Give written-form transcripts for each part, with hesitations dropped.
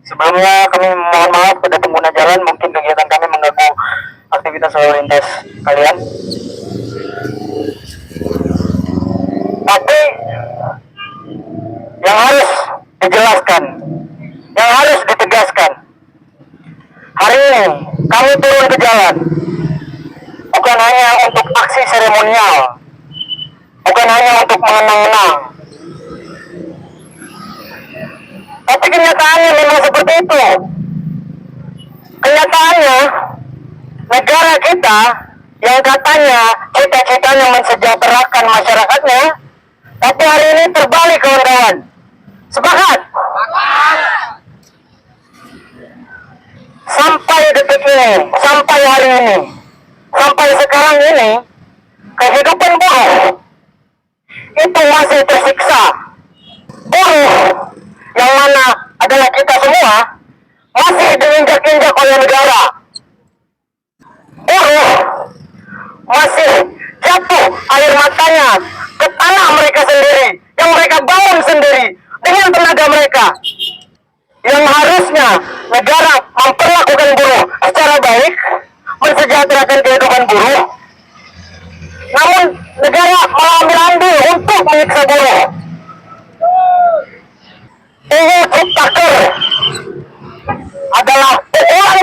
Sebelumnya kami mohon maaf pada pengguna jalan, mungkin kegiatan kami mengganggu aktivitas lalu lintas kalian. Tapi yang harus dijelaskan, yang harus ditegaskan, hari ini kami turun ke jalan bukan hanya untuk aksi seremonial, bukan hanya untuk mengenang-enang, tapi kenyataannya memang seperti itu. Kenyataannya negara kita yang katanya cita-citanya mensejahterakan masyarakatnya, tapi hari ini terbalik, kawan-kawan. Sepakat? Sampai detik ini, sampai hari ini, sampai sekarang ini, kehidupan buruh itu masih tersiksa. Buruh yang mana adalah kita semua masih diinjak-injak oleh negara. Buruh masih jatuh air matanya ke tanah mereka sendiri, yang mereka bangun sendiri dengan tenaga mereka. Yang harusnya negara memperlakukan buruh secara baik, mensejahterakan kehidupan buruh, namun negara malah ambil untuk menyiksa buruh. UU Ciptaker adalah pukulan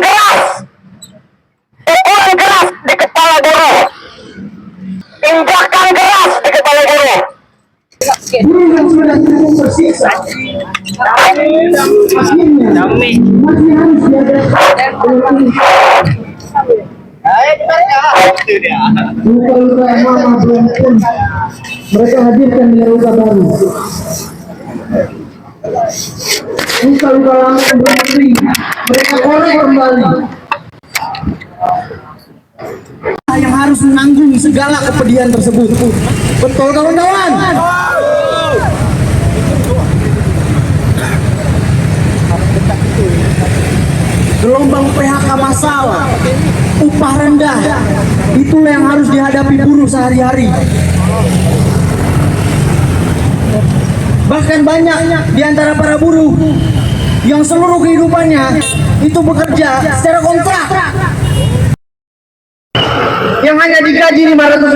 keras di kepala buruh, injakan keras di kepala buruh. Buruh yang sudah cukup tersiksa, akhirnya masih harus dihadapi luka-luka yang lama belum pun mereka hadirkan dengan luka baru. Luka-luka lama yang belum kering mereka korek kembali. Yang harus menanggung segala kepedihan tersebut. Betul, kawan-kawan? Gelombang PHK massal, upah rendah, itulah yang harus dihadapi buruh sehari-hari. Bahkan banyak di antara para buruh yang seluruh kehidupannya itu bekerja secara kontrak, yang hanya digaji 500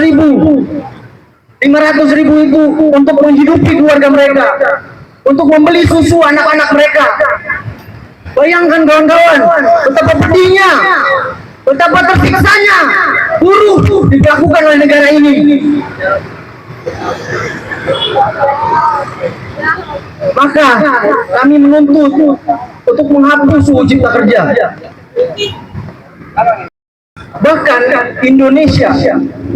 ribu itu untuk menghidupi keluarga mereka, untuk membeli susu anak-anak mereka. Bayangkan, kawan-kawan, betapa pedihnya, betapa tersiksanya buruh dilakukan oleh negara ini. Maka kami menuntut untuk menghapus UU Cipta Kerja. Bahkan Indonesia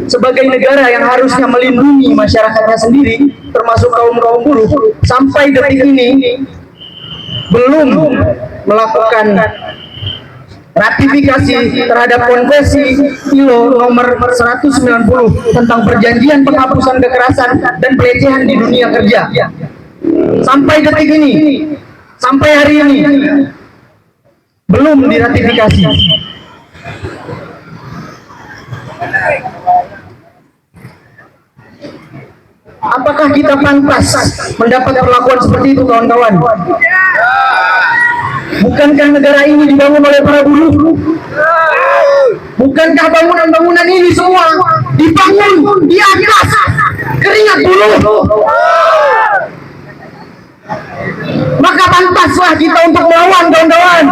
sebagai negara yang harusnya melindungi masyarakatnya sendiri, termasuk kaum buruh, sampai detik ini belum melakukan ratifikasi terhadap konvensi ILO nomor 190 tentang perjanjian penghapusan kekerasan dan pelecehan di dunia kerja. Sampai detik ini, sampai hari ini belum diratifikasi. Apakah kita pantas mendapat perlakuan seperti itu, kawan-kawan? Bukankah negara ini dibangun oleh para buruh? Bukankah bangunan-bangunan ini semua dibangun di atas keringat buruh? Maka pantaslah kita untuk melawan, kawan-kawan.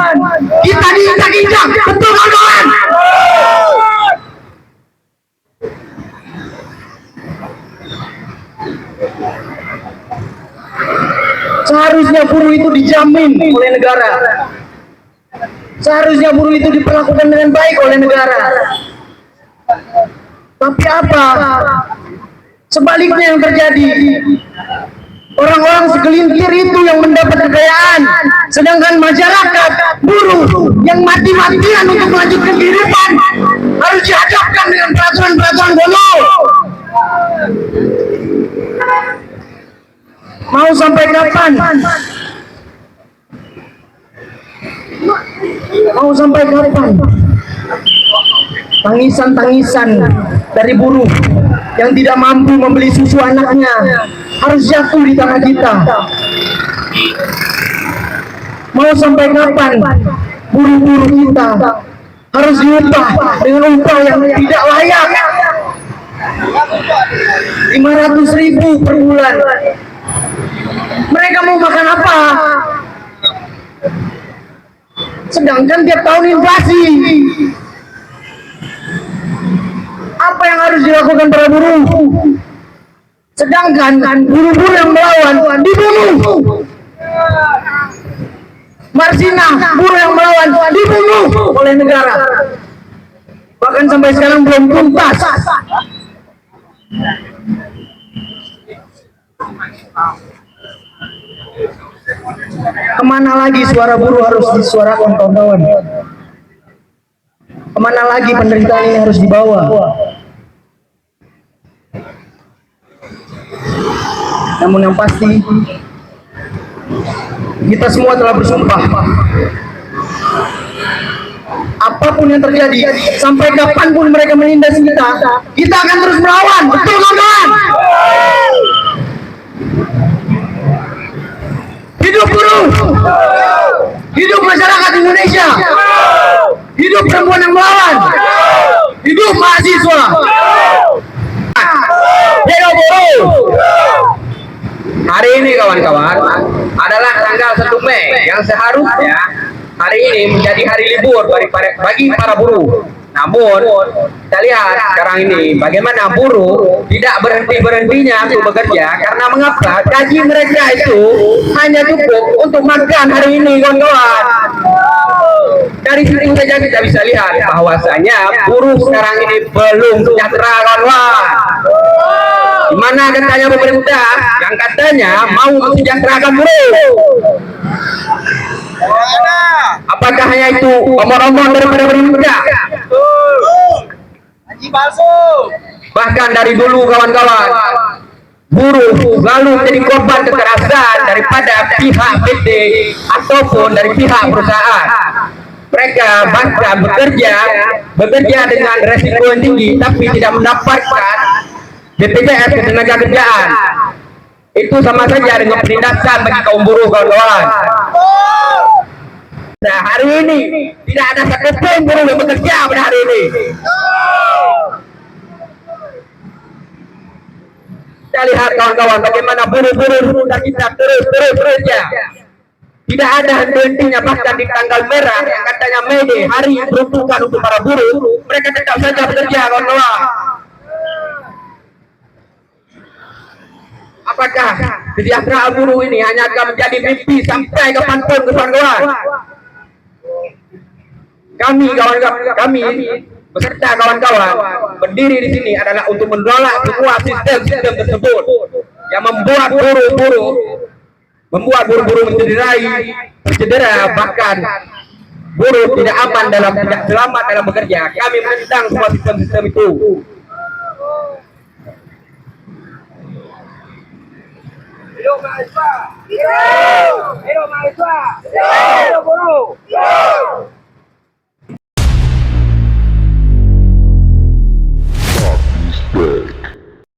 Kita diinjak-injak, betul, kawan-kawan? Seharusnya buruh itu dijamin oleh negara. Seharusnya buruh itu diperlakukan dengan baik oleh negara. Tapi apa? Sebaliknya yang terjadi. Orang-orang segelintir itu yang mendapat kekayaan, sedangkan masyarakat buruh yang mati-matian untuk melanjutkan kehidupan harus dihadapkan dengan peraturan-peraturan bodoh. Mau sampai kapan? Mau sampai kapan? Tangisan-tangisan dari buruh yang tidak mampu membeli susu anaknya harus jatuh di tangan kita. Mau sampai kapan buruh-buruh kita harus diupah dengan upah yang tidak layak? 500.000 per bulan. Mereka mau makan apa? Sedangkan tiap tahun inflasi. Apa yang harus dilakukan para buruh? Sedangkan buruh-buruh yang melawan dibunuh. Marsina, buruh yang melawan dibunuh oleh negara. Bahkan sampai sekarang belum tuntas. Kemana lagi suara buruh harus disuarakan, kawan-kawan? Kemana lagi penderitaan ini harus dibawa? Namun yang pasti, kita semua telah bersumpah, apapun yang terjadi, sampai kapanpun mereka menindas kita akan terus melawan. Betul, kawan? Hidup buruh, hidup masyarakat Indonesia, hidup perempuan yang melawan, hidup mahasiswa. Hidup buruh. Hari ini kawan-kawan adalah tanggal 1 Mei yang seharusnya hari ini menjadi hari libur bagi para buruh. Namun kita lihat sekarang ini bagaimana buruh tidak berhenti-berhentinya untuk bekerja. Karena mengapa? Gaji mereka itu hanya cukup untuk makan hari ini, kawan-kawan. Dari situ saja kita bisa lihat bahwasanya buruh sekarang ini belum sejahtera, kawan-kawan. Di mana katanya pemerintah yang katanya mau mensejahterakan buruh? Apakah hanya itu omong-omong daripada pemerintah? Bahkan dari dulu, kawan-kawan, buruh selalu menjadi korban kekerasan daripada pihak PT ataupun dari pihak perusahaan. Mereka bahkan bekerja dengan resiko yang tinggi, tapi tidak mendapatkan BPJS Ketenagakerjaan. Itu sama saja dengan penindasan bagi kaum buruh, kawan-kawan. Nah, hari ini tidak ada satupun buruh yang bekerja pada hari ini. Kita lihat, kawan-kawan, bagaimana buruh-buruh kita terus bekerja. Tidak ada henti-hentinya, bahkan di tanggal merah yang katanya May Day, hari yang diperuntukkan untuk para buruh, mereka tetap saja bekerja, kawan-kawan. Apakah kesejahteraan buruh ini hanya akan menjadi mimpi sampai kapanpun, kawan-kawan? Kami beserta kawan-kawan berdiri di sini adalah untuk menolak semua sistem tersebut yang membuat buruh mencederai, bahkan buruh tidak aman tidak selamat dalam bekerja. Kami menentang semua sistem itu. Hidup mahasiswa! Hidup mahasiswa! Hidup buruh!